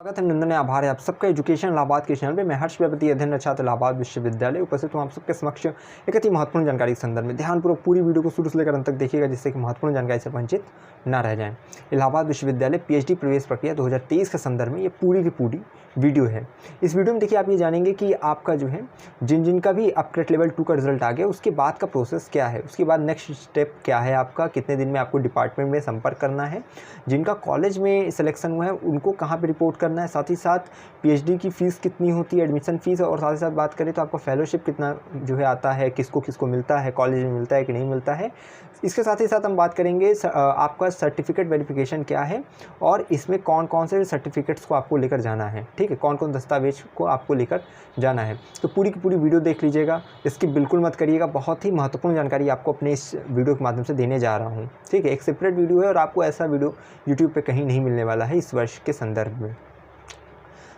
स्वागत है, नंदन है, आभार है आप सबका एजुकेशन इलाहाबाद के चैनल पे। मैं हर्ष प्रजापति, अध्ययन छात्र इलाहाबाद विश्वविद्यालय, उपस्थित हूँ आप सबके समक्ष एक अति महत्वपूर्ण जानकारी के संदर्भ में। ध्यानपूर्वक पूरी वीडियो को शुरू से लेकर अंत तक देखिएगा, जिससे कि महत्वपूर्ण जानकारी से वंचित ना रह जाएं। इलाहाबाद विश्वविद्यालय पीएचडी प्रवेश प्रक्रिया 2023 के संदर्भ में ये पूरी की पूरी वीडियो है। इस वीडियो में देखिए आप ये जानेंगे कि आपका जो है जिनका भी अपग्रेड लेवल 2 का रिजल्ट आ गया, उसके बाद का प्रोसेस क्या है, उसके बाद नेक्स्ट स्टेप क्या है, आपका कितने दिन में आपको डिपार्टमेंट में संपर्क करना है, जिनका कॉलेज में सिलेक्शन हुआ है उनको कहाँ पे रिपोर्ट करना है, साथ ही साथ पीएचडी की फ़ीस कितनी होती है, एडमिशन फ़ीस, और साथ ही साथ बात करें तो आपका फेलोशिप कितना जो है आता है, किसको किसको मिलता है, कॉलेज में मिलता है कि नहीं मिलता है। इसके साथ ही साथ हम बात करेंगे आपका सर्टिफिकेट वेरिफिकेशन क्या है और इसमें कौन कौन से सर्टिफिकेट्स को आपको लेकर जाना है, ठीक है, कौन कौन दस्तावेज को आपको लेकर जाना है। तो पूरी की पूरी वीडियो देख लीजिएगा, इसकी बिल्कुल मत करिएगा, बहुत ही महत्वपूर्ण जानकारी आपको अपने इस वीडियो के माध्यम से देने जा रहा हूँ, ठीक है। एक सेपरेट वीडियो है और आपको ऐसा वीडियो यूट्यूब पे कहीं नहीं मिलने वाला है इस वर्ष के संदर्भ में।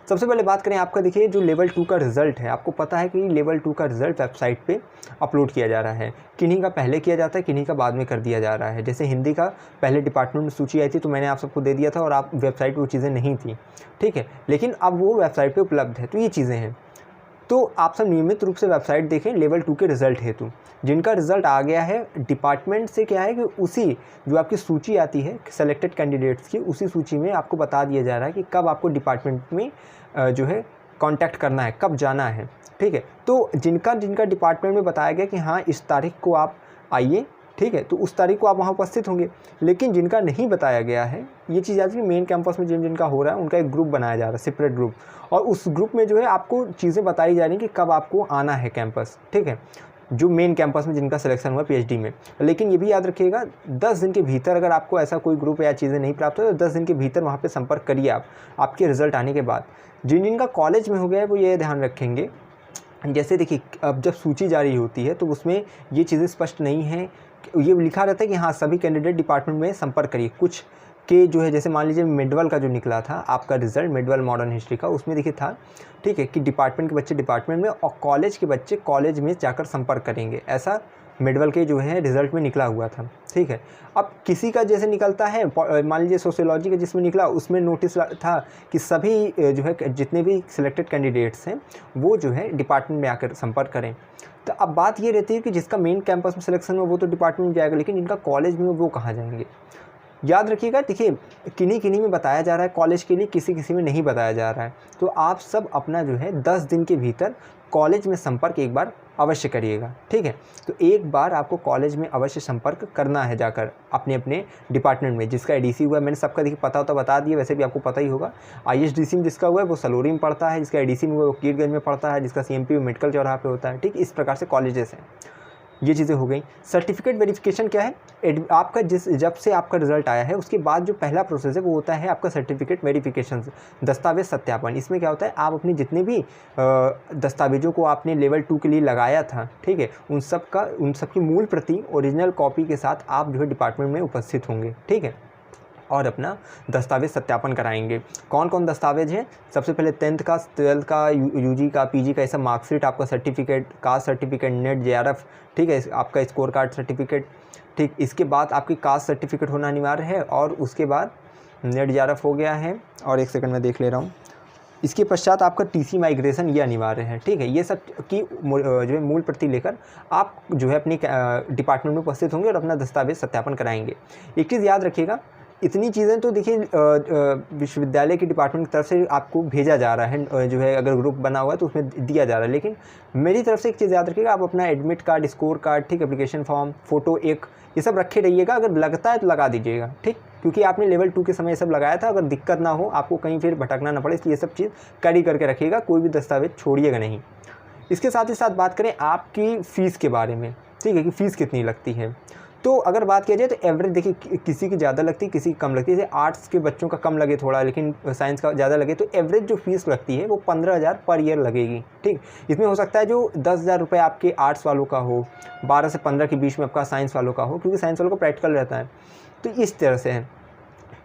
सबसे पहले बात करें आपका, देखिए जो लेवल 2 का रिज़ल्ट है, आपको पता है कि लेवल 2 का रिज़ल्ट वेबसाइट पे अपलोड किया जा रहा है। किन्हीं का पहले किया जाता है, किन्हीं का बाद में कर दिया जा रहा है। जैसे हिंदी का पहले डिपार्टमेंट में सूची आई थी तो मैंने आप सबको दे दिया था और आप वेबसाइट पर वो चीज़ें नहीं थी, ठीक है, लेकिन अब वो वेबसाइट पर उपलब्ध है। तो ये चीज़ें हैं, तो आप सब नियमित रूप से वेबसाइट देखें लेवल 2 के रिज़ल्ट हेतु। जिनका रिज़ल्ट आ गया है डिपार्टमेंट से क्या है कि उसी जो आपकी सूची आती है सेलेक्टेड कैंडिडेट्स की, उसी सूची में आपको बता दिया जा रहा है कि कब आपको डिपार्टमेंट में जो है कांटेक्ट करना है, कब जाना है, ठीक है। तो जिनका डिपार्टमेंट में बताया गया कि हाँ इस तारीख को आप आइए, ठीक है, तो उस तारीख को आप वहाँ उपस्थित होंगे। लेकिन जिनका नहीं बताया गया है, ये चीज़ आती है मेन कैंपस में जिनका हो रहा है उनका एक ग्रुप बनाया जा रहा है, सेपरेट ग्रुप, और उस ग्रुप में जो है आपको चीज़ें बताई जा रही हैं कि कब आपको आना है कैंपस, ठीक है, जो मेन कैंपस में जिनका सिलेक्शन हुआ पीएचडी में। लेकिन ये भी याद रखिएगा 10 दिन के भीतर अगर आपको ऐसा कोई ग्रुप या चीज़ें नहीं प्राप्त हो तो 10 दिन के भीतर वहाँ पे संपर्क करिए आप आपके रिज़ल्ट आने के बाद। जिनका कॉलेज में हो गया है वो ये ध्यान रखेंगे, जैसे देखिए अब जब सूची जारी होती है तो उसमें ये चीज़ें स्पष्ट नहीं है, ये लिखा रहता है कि हाँ सभी कैंडिडेट डिपार्टमेंट में संपर्क करिए। कुछ के जो है जैसे मान लीजिए मिडवल का जो निकला था आपका रिज़ल्ट, मिडवल मॉडर्न हिस्ट्री का, उसमें देखिए था, ठीक है, कि डिपार्टमेंट के बच्चे डिपार्टमेंट में और कॉलेज के बच्चे कॉलेज में जाकर संपर्क करेंगे, ऐसा मिडवल के जो है रिज़ल्ट में निकला हुआ था, ठीक है। अब किसी का जैसे निकलता है, मान लीजिए सोशियोलॉजी का जिसमें निकला उसमें नोटिस था कि सभी जो है जितने भी सिलेक्टेड कैंडिडेट्स हैं वो जो है डिपार्टमेंट में आकर संपर्क करें। तो अब बात ये रहती है कि जिसका मेन कैंपस में सिलेक्शन हो वो तो डिपार्टमेंट में जाएगा, लेकिन जिनका कॉलेज में हो वो कहाँ जाएंगे। याद रखिएगा, देखिए किन्हीं में बताया जा रहा है कॉलेज के लिए, किसी में नहीं बताया जा रहा है। तो आप सब अपना जो है 10 दिन के भीतर कॉलेज में संपर्क एक बार अवश्य करिएगा, ठीक है। तो एक बार आपको कॉलेज में अवश्य संपर्क करना है जाकर अपने डिपार्टमेंट में। जिसका एडीसी हुआ है, मैंने सबका देखिए पता होता बता दिया, वैसे भी आपको पता ही होगा। आईएसडीसी में जिसका हुआ है वो सलोरी में पड़ता है, जिसका एडीसी में हुआ वो कीरगंज में पड़ता है, जिसका सीएमपी में मेडिकल चौराहा पे होता है, ठीक। इस प्रकार से कॉलेजेस हैं। ये चीज़ें हो गई। सर्टिफिकेट वेरिफिकेशन क्या है, आपका जब से आपका रिज़ल्ट आया है उसके बाद जो पहला प्रोसेस है वो होता है आपका सर्टिफिकेट वेरिफिकेशन, दस्तावेज सत्यापन। इसमें क्या होता है, आप अपनी जितने भी दस्तावेजों को आपने लेवल 2 के लिए लगाया था, ठीक है, उन सब की मूल प्रति ओरिजिनल कॉपी के साथ आप जो है डिपार्टमेंट में उपस्थित होंगे, ठीक है, और अपना दस्तावेज सत्यापन कराएंगे। कौन कौन दस्तावेज हैं, सबसे पहले 10th का, 12th का, यूजी का, पीजी का, ऐसा मार्कशीट, आपका certificate, caste certificate, net JRF, ठीक है, आपका स्कोर कार्ड सर्टिफिकेट, ठीक। इसके बाद आपकी कास्ट सर्टिफिकेट होना अनिवार्य है और उसके बाद नेट जेआरएफ हो गया है, और एक सेकंड में देख ले रहा हूँ। इसके पश्चात आपका टीसी माइग्रेशन ये अनिवार्य है, ठीक है। ये सब की जो है मूल प्रति लेकर आप जो है अपनी डिपार्टमेंट में उपस्थित होंगे और अपना दस्तावेज सत्यापन कराएंगे। एक चीज़ याद रखिएगा, इतनी चीज़ें तो देखिए विश्वविद्यालय के डिपार्टमेंट की तरफ से आपको भेजा जा रहा है, जो है अगर ग्रुप बना हुआ है तो उसमें दिया जा रहा है। लेकिन मेरी तरफ से एक चीज़ याद रखिएगा, आप अपना एडमिट कार्ड, स्कोर कार्ड, ठीक, एप्लीकेशन फॉर्म, फ़ोटो एक, ये सब रखे रहिएगा। अगर लगता है तो लगा दीजिएगा, ठीक, क्योंकि आपने लेवल 2 के समय ये सब लगाया था। अगर दिक्कत ना हो, आपको कहीं फिर भटकना ना पड़े, इसलिए ये सब चीज़ कैरी करके रखिएगा, कोई भी दस्तावेज छोड़िएगा नहीं। इसके साथ ही साथ बात करें आपकी फ़ीस के बारे में, ठीक है, कि फ़ीस कितनी लगती है। तो अगर बात किया जाए तो एवरेज देखिए किसी की ज़्यादा लगती है, किसी की कम लगती है। जैसे आर्ट्स के बच्चों का कम लगे थोड़ा, लेकिन साइंस का ज़्यादा लगे, तो एवरेज जो फीस लगती है वो 15,000 पर ईयर लगेगी, ठीक। इसमें हो सकता है जो 10,000 रुपये आपके आर्ट्स वालों का हो, 12 से 15 के बीच में आपका साइंस वालों का हो, क्योंकि साइंस वालों को प्रैक्टिकल रहता है। तो इस तरह से है।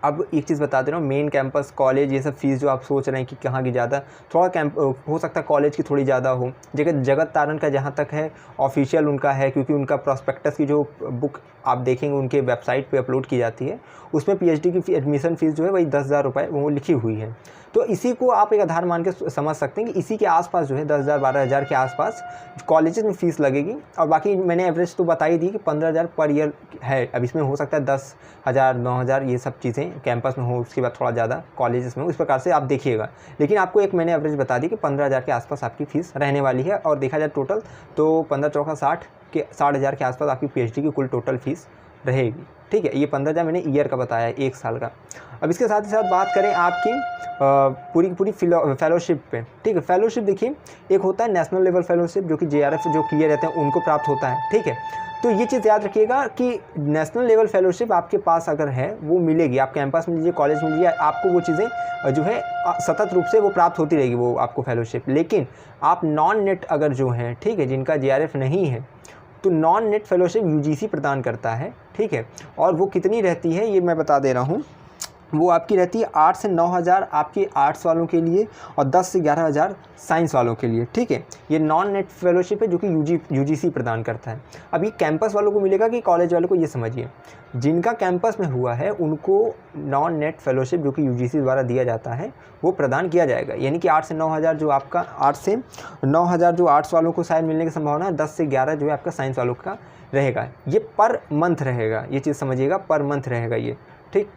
अब एक चीज़ बता दे रहा हूँ, मेन कैंपस कॉलेज ये सब फीस जो आप सोच रहे हैं कि कहाँ की ज़्यादा, थोड़ा हो सकता है कॉलेज की थोड़ी ज़्यादा हो। जगत तारण का जहाँ तक है ऑफिशियल उनका है, क्योंकि उनका प्रॉस्पेक्टस की जो बुक आप देखेंगे उनके वेबसाइट पे अपलोड की जाती है, उसमें पीएचडी की एडमिशन फ़ीस जो है वही 10,000 रुपये वो लिखी हुई है। तो इसी को आप एक आधार मान के समझ सकते हैं कि इसी के आसपास जो है 10,000 12,000 के आसपास कॉलेजेस में फ़ीस लगेगी। और बाकी मैंने एवरेज तो बता ही दी कि 15,000 पर ईयर है। अब इसमें हो सकता है 10,000 9,000 ये सब चीज़ें कैंपस में हो, उसके बाद थोड़ा ज़्यादा कॉलेजेस में हो, इस प्रकार से आप देखिएगा। लेकिन आपको एक मैंने एवरेज बता दी कि 15,000 के आसपास आपकी फ़ीस रहने वाली है। और देखा जाए टोटल तो 15 चौका 60,000 के आसपास आपकी पीएचडी की कुल टोटल फ़ीस रहेगी। ठीक है, ये 15,000 मैंने ईयर का बताया है, 1 साल का। अब इसके साथ ही साथ बात करें आपकी पूरी की पूरी फेलोशिप पे। ठीक है, फेलोशिप देखिए, एक होता है नेशनल लेवल फेलोशिप जो कि JRF जो किए रहते हैं उनको प्राप्त होता है। ठीक है, तो ये चीज़ याद रखिएगा कि नेशनल लेवल फेलोशिप आपके पास अगर है वो मिलेगी, आप कैंपस में लीजिए, कॉलेज में लीजिए, आपको वो चीज़ें जो है सतत रूप से वो प्राप्त होती रहेगी वो आपको फेलोशिप। लेकिन आप नॉन नेट अगर जो हैं, ठीक है, जिनका JRF नहीं है, तो नॉन नेट फेलोशिप UGC प्रदान करता है। ठीक है, और वो कितनी रहती है ये मैं बता दे रहा हूँ। वो आपकी रहती है 8 से 9,000 आपके आर्ट्स वालों के लिए और 10 से 11,000 साइंस वालों के लिए। ठीक है, ये नॉन नेट फेलोशिप है जो कि UGC प्रदान करता है। अब ये कैंपस वालों को मिलेगा कि कॉलेज वालों को, ये समझिए। जिनका कैंपस में हुआ है उनको नॉन नेट फेलोशिप जो कि UGC द्वारा दिया जाता है वो प्रदान किया जाएगा। यानी कि 8 से 9,000 जो आपका 8 से 9,000 जो आर्ट्स वालों को शायद मिलने की संभावना है, 10 से 11 जो है आपका साइंस वालों का रहेगा। ये पर मंथ रहेगा, ये चीज़ समझिएगा, पर मंथ रहेगा ये। ठीक,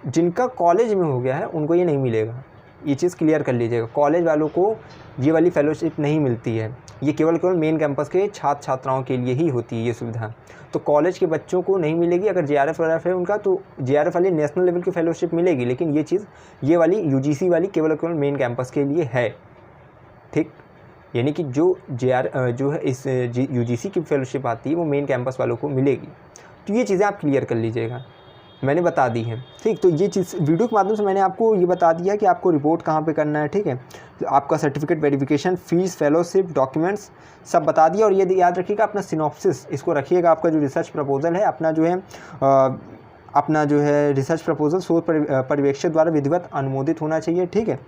जिनका कॉलेज में हो गया है उनको ये नहीं मिलेगा, ये चीज़ क्लियर कर लीजिएगा। कॉलेज वालों को ये वाली फेलोशिप नहीं मिलती है, ये केवल मेन कैंपस के छात्र छात्राओं के लिए ही होती है ये सुविधा। तो कॉलेज के बच्चों को नहीं मिलेगी। अगर JRF है उनका तो JRF वाली नेशनल लेवल की फेलोशिप मिलेगी, लेकिन ये चीज़ ये वाली UGC वाली केवल मेन कैंपस के लिए है। ठीक, यानी कि जो जो है इस UGC की फेलोशिप आती है वो मेन कैंपस वालों को मिलेगी। तो ये चीज़ें आप क्लियर कर लीजिएगा, मैंने बता दी है। ठीक, तो ये चीज़ वीडियो के माध्यम से मैंने आपको ये बता दिया कि आपको रिपोर्ट कहाँ पे करना है। ठीक है, तो आपका certificate verification, fees, fellowship, documents सब बता दिया। और ये याद रखिएगा अपना सिनॉप्सिस इसको रखिएगा, आपका जो रिसर्च प्रपोजल है, अपना जो है रिसर्च प्रपोजल शोध पर्यवेक्षक द्वारा विधिवत अनुमोदित होना चाहिए। ठीक है,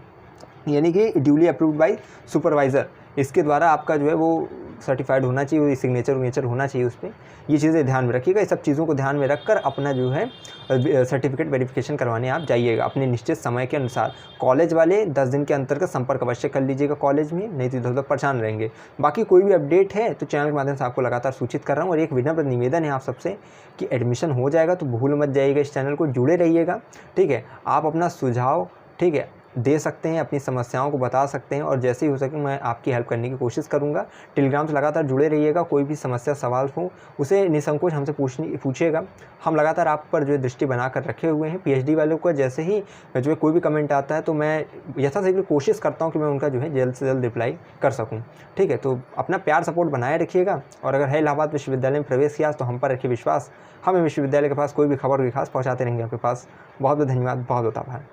यानी कि ड्यूली अप्रूव्ड बाय सुपरवाइज़र, इसके द्वारा आपका जो है वो सर्टिफाइड होना चाहिए, वो सिग्नेचर होना चाहिए उस पर। ये चीज़ें ध्यान में रखिएगा, इस सब चीज़ों को ध्यान में रखकर अपना जो है सर्टिफिकेट वेरिफिकेशन करवाने आप जाइएगा अपने निश्चित समय के अनुसार। कॉलेज वाले 10 दिन के अंतर्गत संपर्क अवश्य कर लीजिएगा कॉलेज में, नहीं तो इधर उधर परेशान रहेंगे। बाकी कोई भी अपडेट है तो चैनल के माध्यम से आपको लगातार सूचित कर रहा हूँ। और एक विनम्र निवेदन है आप सबसे कि एडमिशन हो जाएगा तो भूल मत जाइएगा, इस चैनल को जुड़े रहिएगा। ठीक है, आप अपना सुझाव, ठीक है, दे सकते हैं, अपनी समस्याओं को बता सकते हैं, और जैसे ही हो सके मैं आपकी हेल्प करने की कोशिश करूंगा। टेलीग्राम से लगातार जुड़े रहिएगा, कोई भी समस्या सवाल हो उसे निसंकोच हमसे पूछिएगा। हम लगातार आप पर जो है दृष्टि बनाकर रखे हुए हैं। PhD वालों को जैसे ही जो है कोई भी कमेंट आता है तो मैं यथाशीघ्र कोशिश करता हूँ कि मैं उनका जो है जल्द से जल्द रिप्लाई कर सकूँ। ठीक है, तो अपना प्यार सपोर्ट बनाए रखिएगा। और अगर है इलाहाबाद विश्वविद्यालय में प्रवेश किया तो हम पर रखिए विश्वास, हमें विश्वविद्यालय के पास कोई भी खबर खास पहुँचाते रहेंगे आपके पास। बहुत बहुत धन्यवाद, बहुत बहुत आभार।